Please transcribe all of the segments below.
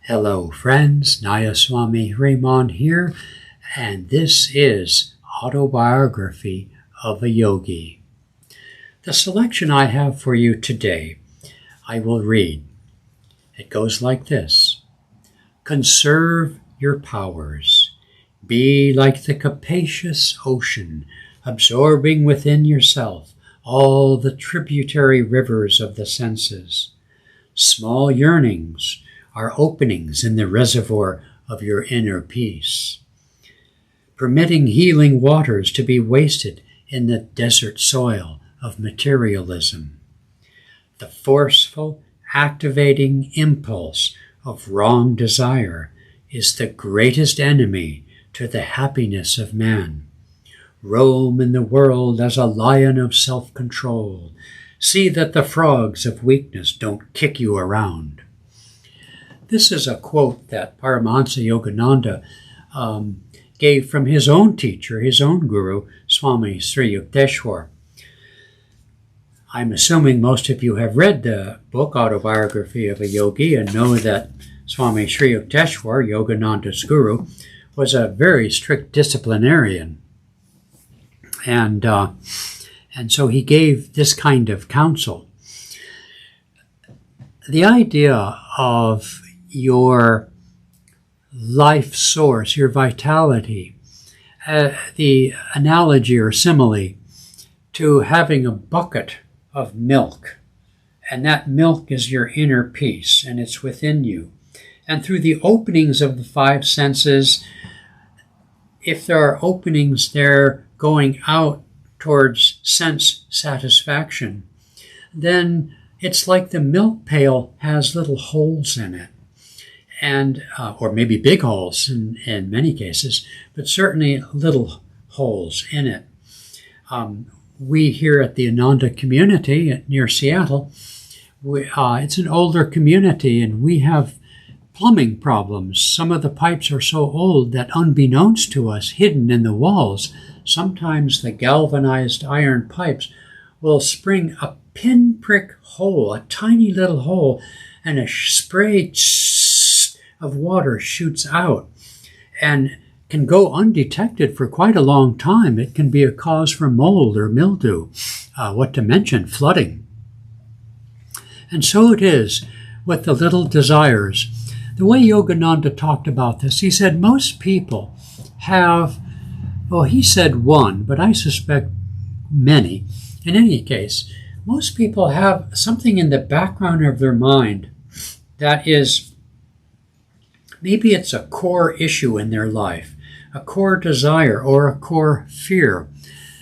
Hello friends, Nayaswami Hriman here, and this is Autobiography of a Yogi. The selection I have for you today, I will read. It goes like this. Conserve your powers. Be like the capacious ocean, absorbing within yourself all the tributary rivers of the senses. Small yearnings are openings in the reservoir of your inner peace, permitting healing waters to be wasted in the desert soil of materialism. The forceful, activating impulse of wrong desire is the greatest enemy to the happiness of man. Roam in the world as a lion of self-control. See that the frogs of weakness don't kick you around. This is a quote that Paramahansa Yogananda gave from his own teacher, his own guru, Swami Sri Yukteswar. I'm assuming most of you have read the book, Autobiography of a Yogi, and know that Swami Sri Yukteswar, Yogananda's guru, was a very strict disciplinarian. And so he gave this kind of counsel. The idea of your life source, your vitality, the analogy or simile to having a bucket of milk, and that milk is your inner peace, and it's within you. And through the openings of the five senses, if there are openings there going out towards sense satisfaction, then it's like the milk pail has little holes in it. And or maybe big holes in many cases, but certainly little holes in it. We here at the Ananda community near Seattle, it's an older community, and we have plumbing problems. Some of the pipes are so old that unbeknownst to us, hidden in the walls, sometimes the galvanized iron pipes will spring a pinprick hole, a tiny little hole, and a spray of water shoots out and can go undetected for quite a long time. It can be a cause for mold or mildew, what to mention flooding. And so it is with the little desires. The way Yogananda talked about this, he said most people have, well, he said one, but I suspect many. In any case, most people have something in the background of their mind that is, maybe it's a core issue in their life, a core desire or a core fear.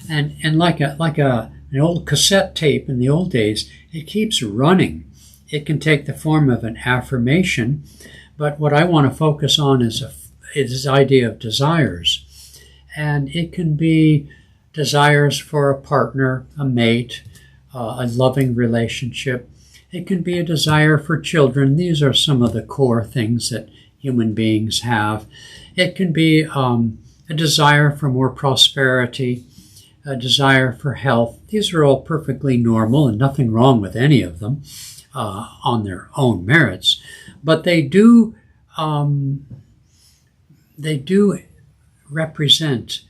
And like an old cassette tape in the old days, it keeps running. It can take the form of an affirmation, but what I want to focus on is this idea of desires. And it can be desires for a partner, a mate, a loving relationship. It can be a desire for children. These are some of the core things that human beings have. It can be a desire for more prosperity, a desire for health. These are all perfectly normal and nothing wrong with any of them on their own merits. But they do represent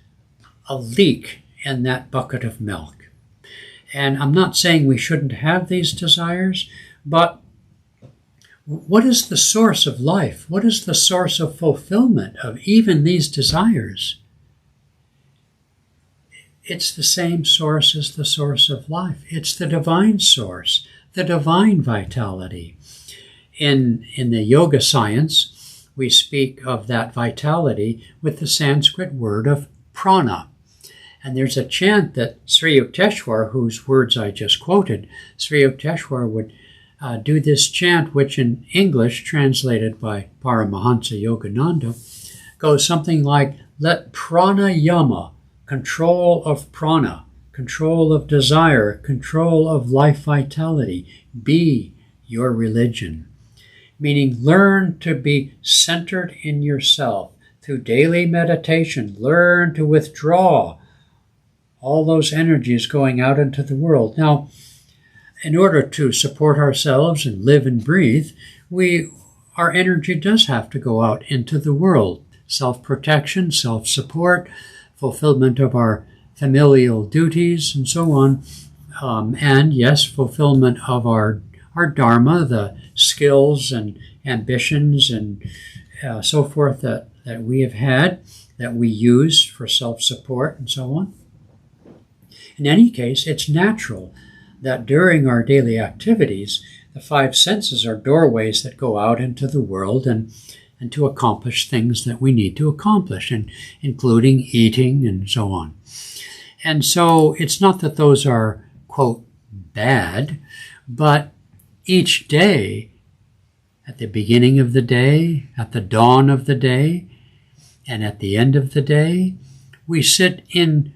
a leak in that bucket of milk. And I'm not saying we shouldn't have these desires, but what is the source of life? What is the source of fulfillment of even these desires? It's the same source as the source of life. It's the divine source, the divine vitality. In the yoga science, we speak of that vitality with the Sanskrit word of prana. And there's a chant that Sri Yukteswar, whose words I just quoted, Sri Yukteswar would do this chant, which in English, translated by Paramahansa Yogananda, goes something like, let pranayama, control of prana, control of desire, control of life vitality, be your religion. Meaning learn to be centered in yourself. Through daily meditation, learn to withdraw all those energies going out into the world. Now, in order to support ourselves and live and breathe, we our energy does have to go out into the world. Self-protection, self-support, fulfillment of our familial duties, and so on. And yes, fulfillment of our dharma, the skills and ambitions and so forth that we have had, that we use for self-support and so on. In any case, it's natural that during our daily activities, the five senses are doorways that go out into the world and to accomplish things that we need to accomplish, and including eating and so on. And so it's not that those are, quote, bad, but each day, at the beginning of the day, at the dawn of the day, and at the end of the day, we sit in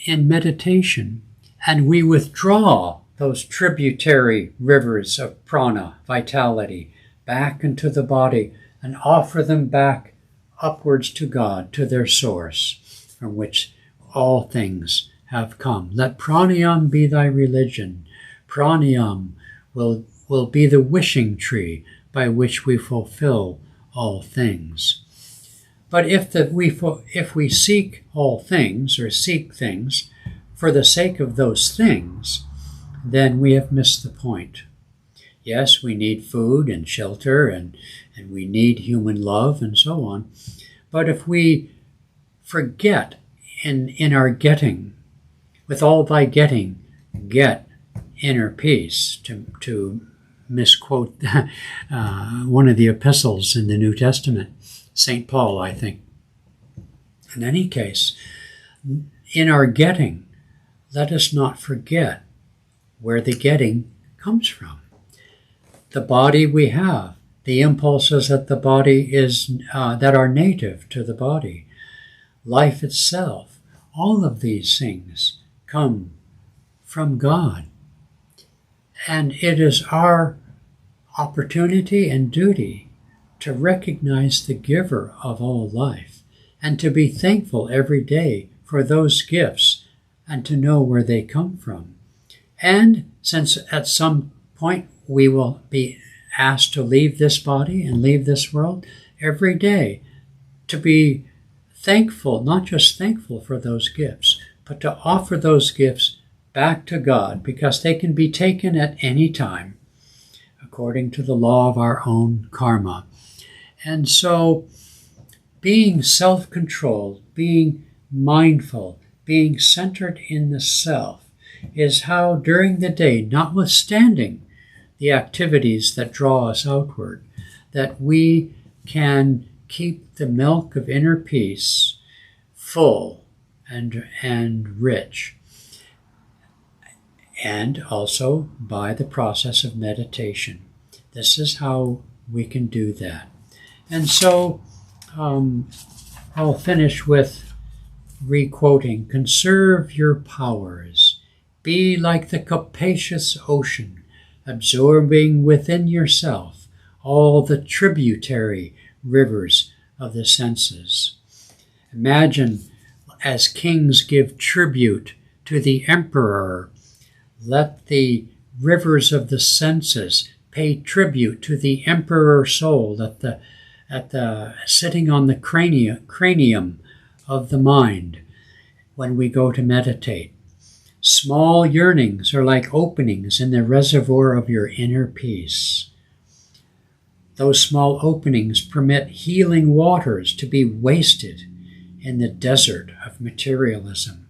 meditation and we withdraw those tributary rivers of prana, vitality, back into the body and offer them back upwards to God, to their source, from which all things have come. Let pranayam be thy religion. Pranayam will be the wishing tree by which we fulfill all things. But if we seek all things, or seek things for the sake of those things, then we have missed the point. Yes, we need food and shelter, and we need human love and so on. But if we forget in our getting, with all thy getting, get inner peace, to misquote one of the epistles in the New Testament, St. Paul, I think. In any case, in our getting, let us not forget where the getting comes from. The body we have, the impulses that the body is, that are native to the body, life itself, all of these things come from God. And it is our opportunity and duty to recognize the giver of all life and to be thankful every day for those gifts and to know where they come from. And since at some point we will be asked to leave this body and leave this world, every day to be thankful, not just thankful for those gifts, but to offer those gifts back to God, because they can be taken at any time according to the law of our own karma. And so being self-controlled, being mindful, being centered in the self is how during the day, notwithstanding the activities that draw us outward, that we can keep the milk of inner peace full and rich. And also by the process of meditation. This is how we can do that. And so I'll finish with re-quoting, "Conserve your powers. Be like the capacious ocean, absorbing within yourself all the tributary rivers of the senses. Imagine as kings give tribute to the emperor, let the rivers of the senses pay tribute to the emperor soul at the sitting on the cranium of the mind when we go to meditate. Small yearnings are like openings in the reservoir of your inner peace. Those small openings permit healing waters to be wasted in the desert of materialism.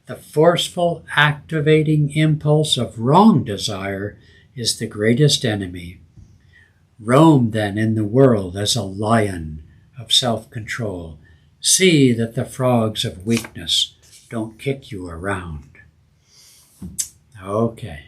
The forceful, activating impulse of wrong desire is the greatest enemy. Roam then in the world as a lion of self-control. See that the frogs of weakness don't kick you around." Okay.